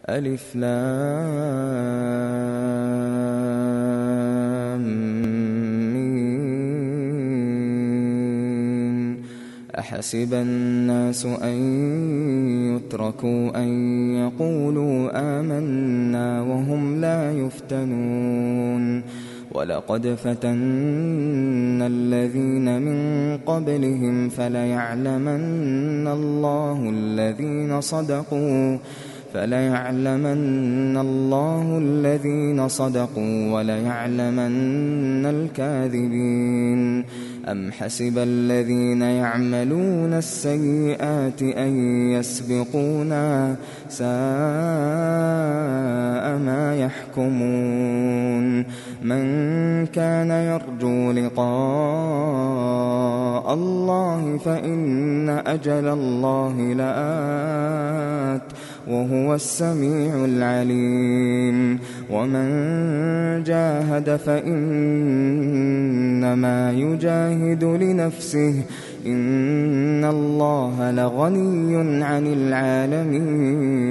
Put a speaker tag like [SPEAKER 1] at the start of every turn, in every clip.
[SPEAKER 1] ألف لام ميم. أحسب الناس أن يتركوا أن يقولوا آمنا وهم لا يفتنون ولقد فتنا الذين من قبلهم فليعلمن الله الذين صدقوا وليعلمن الكاذبين. أم حسب الذين يعملون السيئات أن يسبقونا ساء ما يحكمون. من كان يرجو لقاء الله فإن أجل الله لآت وهو السميع العليم. ومن جاهد فإنما يجاهد لنفسه إن الله لغني عن العالمين.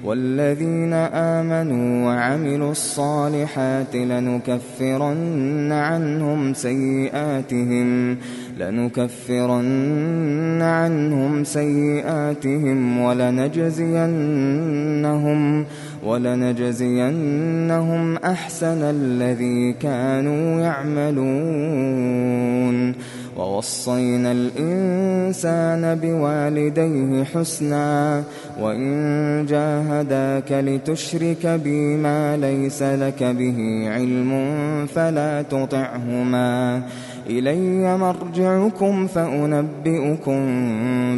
[SPEAKER 1] والذين آمنوا وعملوا الصالحات لنكفرن عنهم سيئاتهم ولنجزينهم أحسن الذي كانوا يعملون. ووصينا الإنسان بوالديه حسنا وإن جاهداك لتشرك بي ما ليس لك به علم فلا تطعهما إلي مرجعكم فأنبئكم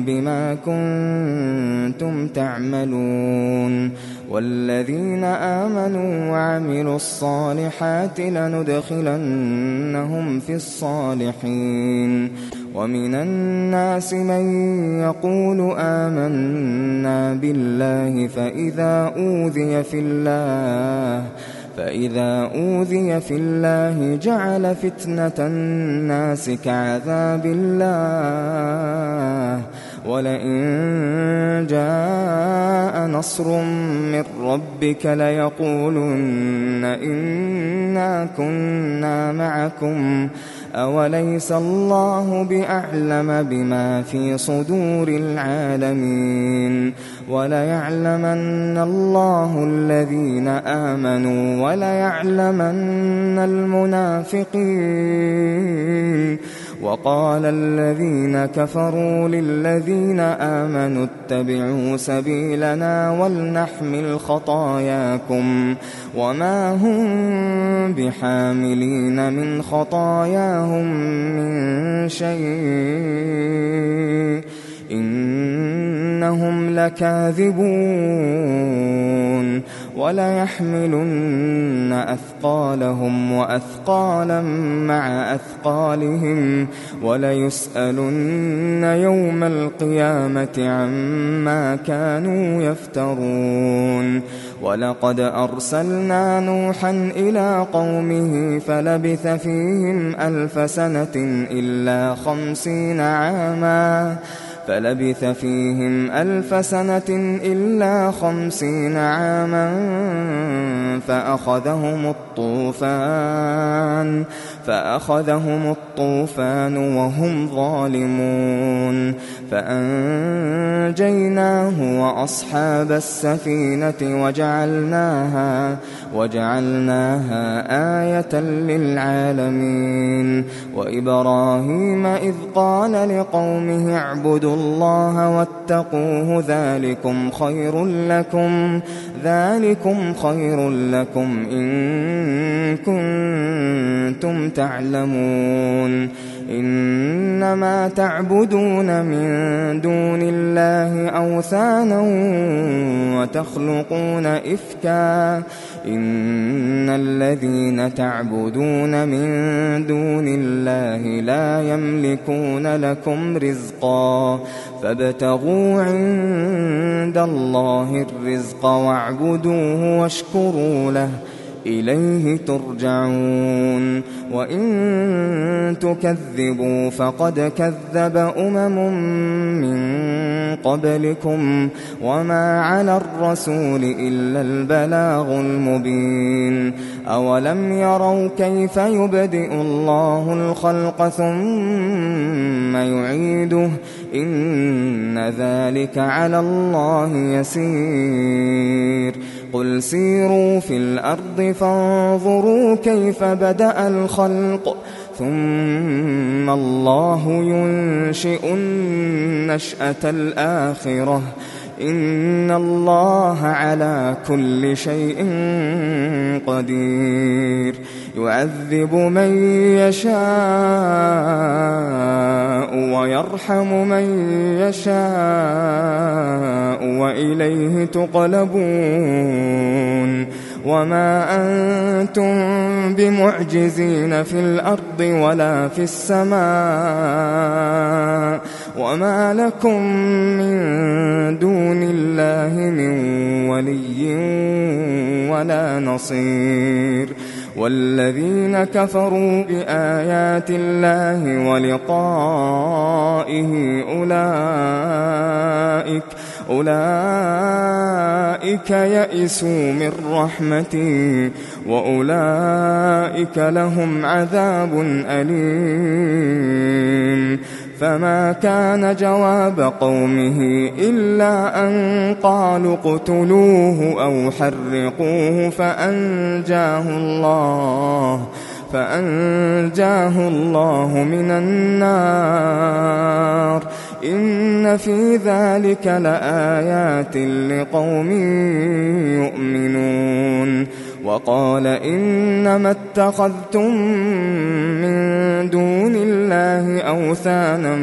[SPEAKER 1] بما كنتم تعملون. والذين آمنوا وعملوا الصالحات لندخلنهم في الصالحين. ومن الناس من يقول آمنا بالله فإذا أوذي في الله جعل فتنة الناس كعذاب الله ولئن جاء نصر من ربك ليقولن إنا كنا معكم أوليس الله بأعلم بما في صدور العالمين. وليعلمن الله الذين آمنوا وليعلمن المنافقين. وقال الذين كفروا للذين آمنوا اتبعوا سبيلنا ولنحمل خطاياكم وما هم بحاملين من خطاياهم من شيء إنهم لكاذبون. وليحملن أثقالهم وأثقالا مع أثقالهم وليسألن يوم القيامة عما كانوا يفترون. ولقد أرسلنا نوحا إلى قومه فلبث فيهم ألف سنة إلا 50 عاما فأخذهم الطوفان وهم ظالمون فأنجيناه وأصحاب السفينة وجعلناها آية للعالمين. وإبراهيم إذ قال لقومه اعبدوا الله واتقوه ذلكم خير لكم إن كنتم تعلمون. إنما تعبدون من دون الله أوثانا وتخلقون إفكا إن الذين تعبدون من دون الله لا يملكون لكم رزقا فابتغوا عند الله الرزق واعبدوه واشكروا له إليه ترجعون وإن تكذبوا فقد كذب من قبلكم وما على الرسول إلا البلاغ المبين أولم يروا كيف يبدئ الله الخلق ثم يعيده إن ذلك على الله يسير قل سيروا في الأرض فانظروا كيف بدأ الخلق ثم الله ينشئ النشأة الآخرة إن الله على كل شيء قدير يعذب من يشاء ويرحم من يشاء وإليه تقلبون وما أنتم بمعجزين في الأرض ولا في السماء وما لكم من دون الله من ولي ولا نصير والذين كفروا بآيات الله ولقائه أولئك يئسوا من رحمتي وأولئك لهم عذاب أليم فما كان جواب قومه إلا أن قالوا اقتلوه أو حرقوه فأنجاه الله من النار إن في ذلك لآيات لقوم يؤمنون وقال إنما اتخذتم من دون الله أوثانا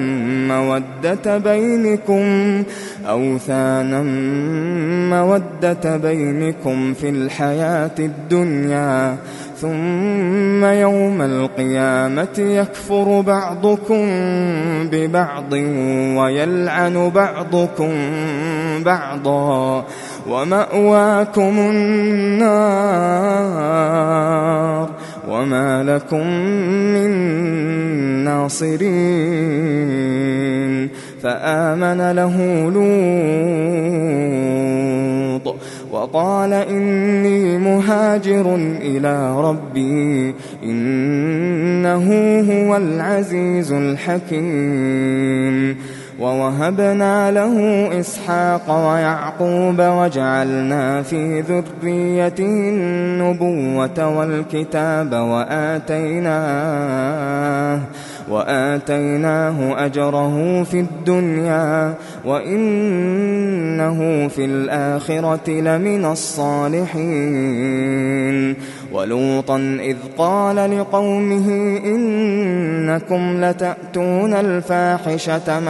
[SPEAKER 1] مودة بينكم في الحياة الدنيا ثم يوم القيامة يكفر بعضكم ببعض ويلعن بعضكم بعضا ومأواكم النار وما لكم من ناصرين فآمن له لوط وقال إني مهاجر إلى ربي إنه هو العزيز الحكيم ووهبنا له إسحاق ويعقوب وجعلنا في ذريته النبوة والكتاب وآتيناه أجره في الدنيا وإنه في الآخرة لمن الصالحين ولوطا إذ قال لقومه إنكم لتأتون الفاحشة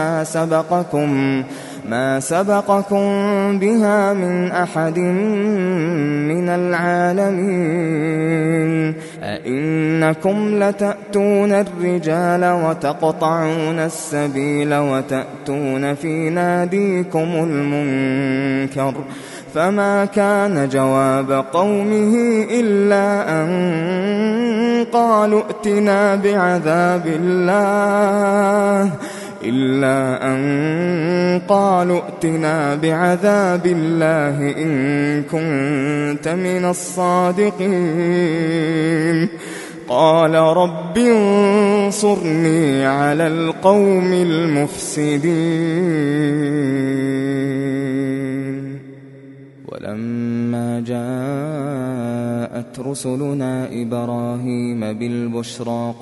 [SPEAKER 1] ما سبقكم بها من أحد من العالمين أئنكم لتأتون الرجال وتقطعون السبيل وتأتون في ناديكم المنكر فما كان جواب قومه إلا أن قالوا ائتنا بعذاب الله إن كنت من الصادقين قال رب انصرني على القوم المفسدين ولما جاءت رسلنا إبراهيم بالبشرى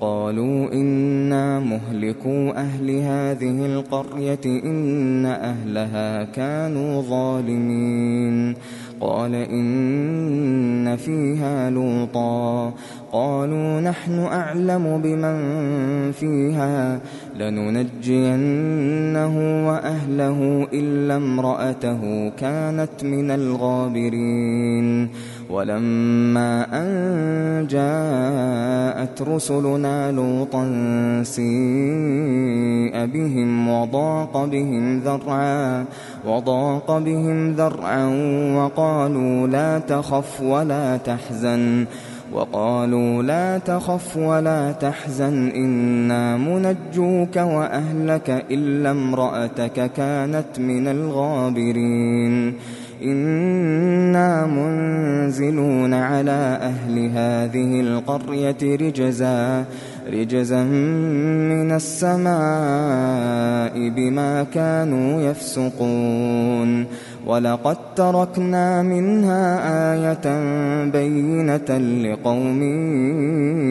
[SPEAKER 1] قالوا إنا مهلكو أهل هذه القرية إن أهلها كانوا ظالمين قال إن فيها لوطا وقالوا نحن أعلم بمن فيها لننجينه وأهله إلا امرأته كانت من الغابرين ولما أن جاءت رسلنا لوطا سيء بهم وضاق بهم ذرعا وقالوا لا تخف ولا تحزن إنا منجوك وأهلك إلا امرأتك كانت من الغابرين إنا منزلون على أهل هذه القرية رجزا من السماء بما كانوا يفسقون ولقد تركنا منها آية بينة لقوم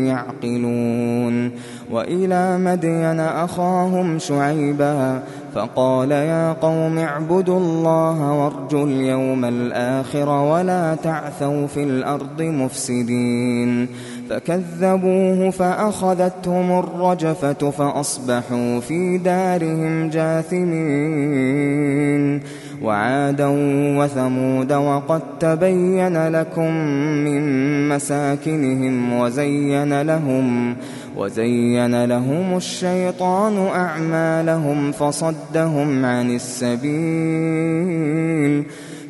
[SPEAKER 1] يعقلون وإلى مدين أخاهم شعيبا فقال يا قوم اعبدوا الله وارجوا اليوم الآخر ولا تعثوا في الأرض مفسدين فكذبوه فأخذتهم الرجفة فأصبحوا في دارهم جاثمين وعادا وثمود وقد تبين لكم من مساكنهم وزين لهم الشيطان أعمالهم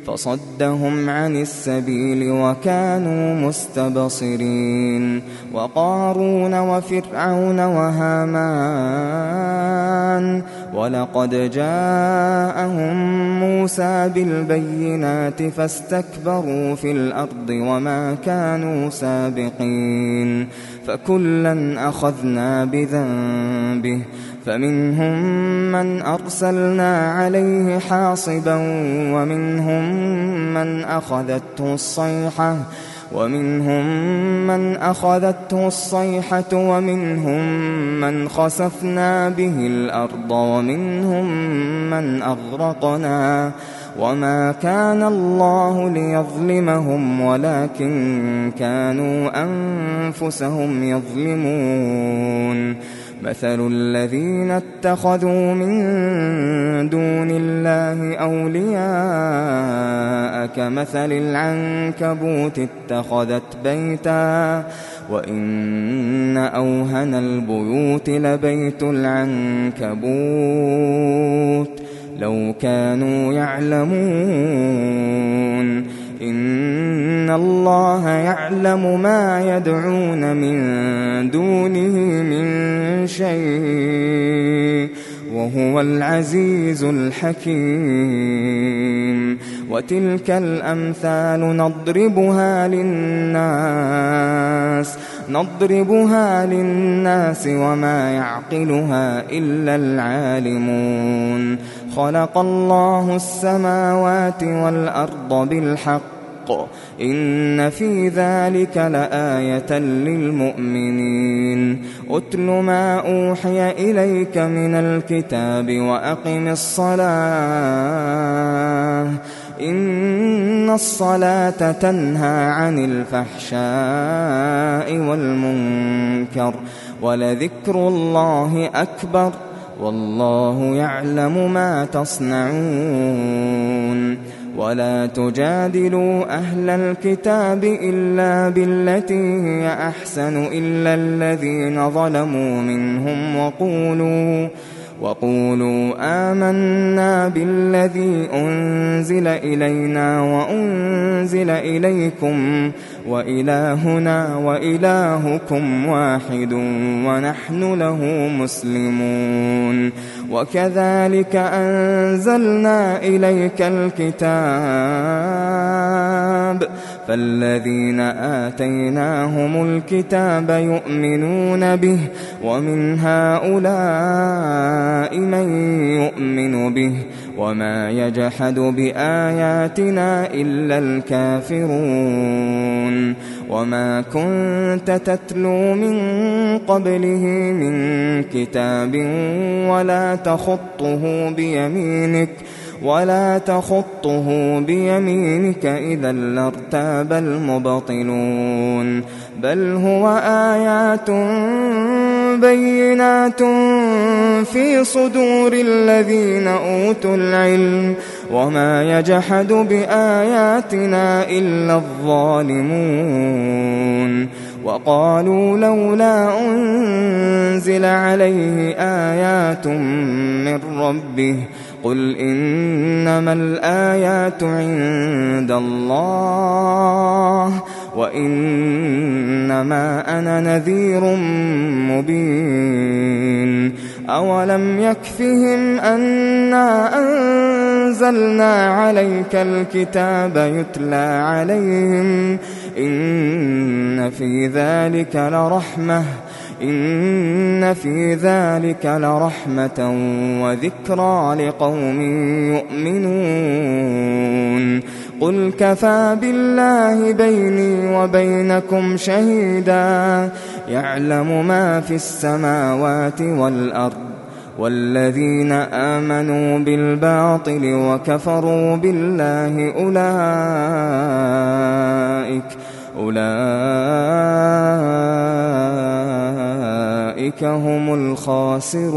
[SPEAKER 1] فصدهم عن السبيل وكانوا مستبصرين وقارون وفرعون وهامان ولقد جاءهم موسى بالبينات فاستكبروا في الأرض وما كانوا سابقين فكلا أخذنا بذنبه فمنهم من أرسلنا عليه حاصبا ومنهم من أخذته الصيحة ومنهم من خسفنا به الأرض ومنهم من أغرقنا وما كان الله ليظلمهم ولكن كانوا أنفسهم يظلمون مثل الذين اتخذوا من دون الله أولياء كمثل العنكبوت اتخذت بيتا وإن أوهن البيوت لبيت العنكبوت لو كانوا يعلمون إن الله يعلم ما يدعون من دونه من شيء وهو العزيز الحكيم وتلك الأمثال نضربها للناس وما يعقلها إلا العالمون خلق الله السماوات والأرض بالحق إن في ذلك لآية للمؤمنين أتل ما أوحي إليك من الكتاب وأقم الصلاة إن الصلاة تنهى عن الفحشاء والمنكر ولذكر الله أكبر والله يعلم ما تصنعون ولا تجادلوا أهل الكتاب إلا بالتي هي أحسن إلا الذين ظلموا منهم وقولوا آمنا بالذي أنزل إلينا وأنزل إليكم وإلهنا وإلهكم واحد ونحن له مسلمون وكذلك أنزلنا إليك الكتاب فالذين آتيناهم الكتاب يؤمنون به ومن هؤلاء من يؤمن به وما يجحد بآياتنا إلا الكافرون وما كنت تتلو من قبله من كتاب ولا تخطه بيمينك ولا تخطه بيمينك إذا لارتاب المبطلون بل هو آيات بينات في صدور الذين أوتوا العلم وما يجحد بآياتنا إلا الظالمون وقالوا لولا أنزل عليه آيات من ربه قل إنما الآيات عند الله وإنما أنا نذير مبين أولم يكفهم أنا أنزلنا عليك الكتاب يتلى عليهم إن في ذلك لرحمة وذكرى لقوم يؤمنون قل كفى بالله بيني وبينكم شهيدا يعلم ما في السماوات والأرض والذين آمنوا بالباطل وكفروا بالله أولئك هم الخاسرون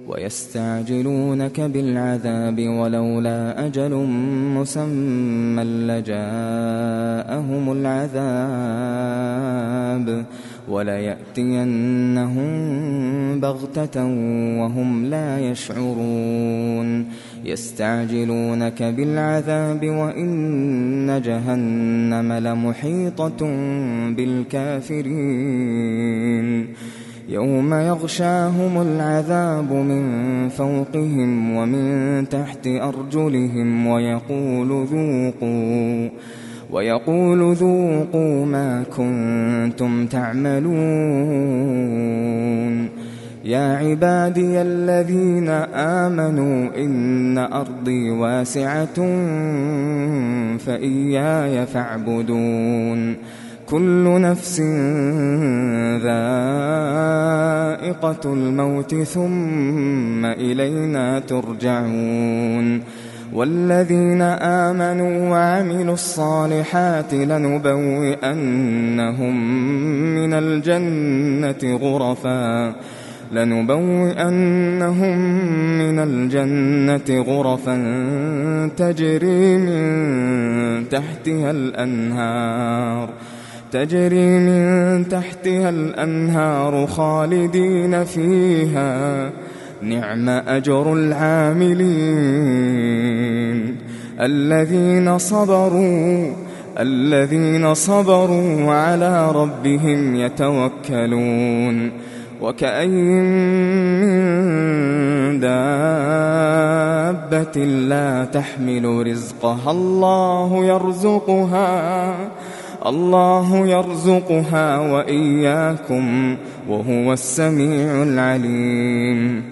[SPEAKER 1] ويستعجلونك بالعذاب ولولا أجل مسمى لجاءهم العذاب وليأتينهم بغتة وهم لا يشعرون يستعجلونك بالعذاب وإن جهنم لمحيطة بالكافرين يوم يغشاهم العذاب من فوقهم ومن تحت أرجلهم ويقول ذوقوا ما كنتم تعملون يا عبادي الذين آمنوا إن أرضي واسعة فإياي فاعبدون كل نفس ذائقة الموت ثم إلينا ترجعون والذين آمنوا وعملوا الصالحات لنبوئنهم من الجنة غرفا تجري من تحتها الأنهار خالدين فيها نعم أجر العاملين الذين صبروا وعلى ربهم يتوكلون وكأين من دابة لا تحمل رزقها الله يرزقها وإياكم وهو السميع العليم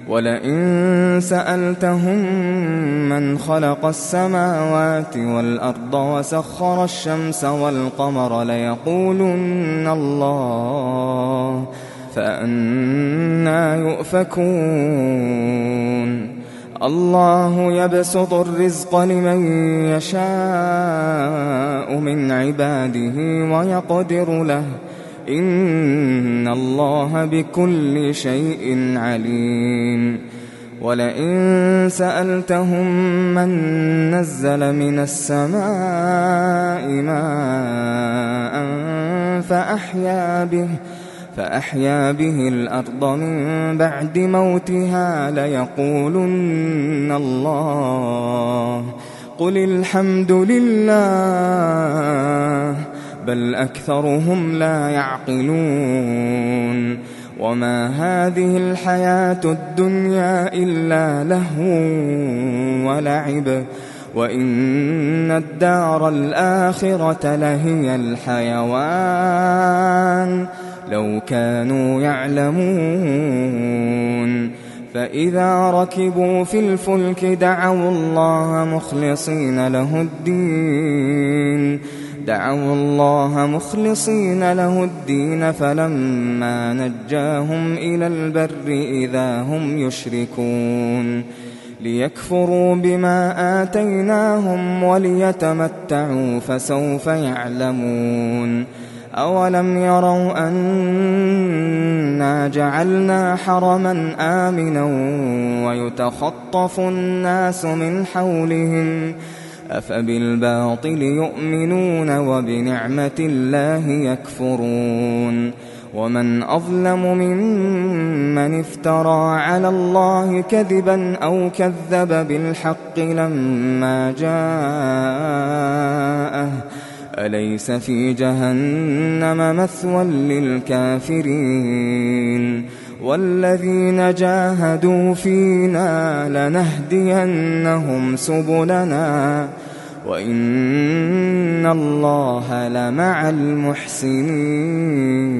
[SPEAKER 1] ولئن سألتهم من خلق السماوات والأرض وسخر الشمس والقمر ليقولن الله فأنى يؤفكون الله يبسط الرزق لمن يشاء من عباده ويقدر له إن الله بكل شيء عليم ولئن سألتهم من نزل من السماء ماء فأحيا به الأرض من بعد موتها ليقولن الله قل الحمد لله بل أكثرهم لا يعقلون وما هذه الحياة الدنيا إلا لهو ولعب وإن الدار الآخرة لهي الحيوان لو كانوا يعلمون فإذا ركبوا في الفلك دعوا الله مخلصين له الدين دعوا الله مخلصين له الدين فلما نجاهم إلى البر إذا هم يشركون ليكفروا بما آتيناهم وليتمتعوا فسوف يعلمون أولم يروا أنا جعلنا حرما آمنا ويتخطف الناس من حولهم أفبالباطل يؤمنون وبنعمة الله يكفرون ومن أظلم ممن افترى على الله كذبا أو كذب بالحق لما جاءه أليس في جهنم مثوى للكافرين والذين جاهدوا فينا لنهدينهم سبلنا وإن الله لمع المحسنين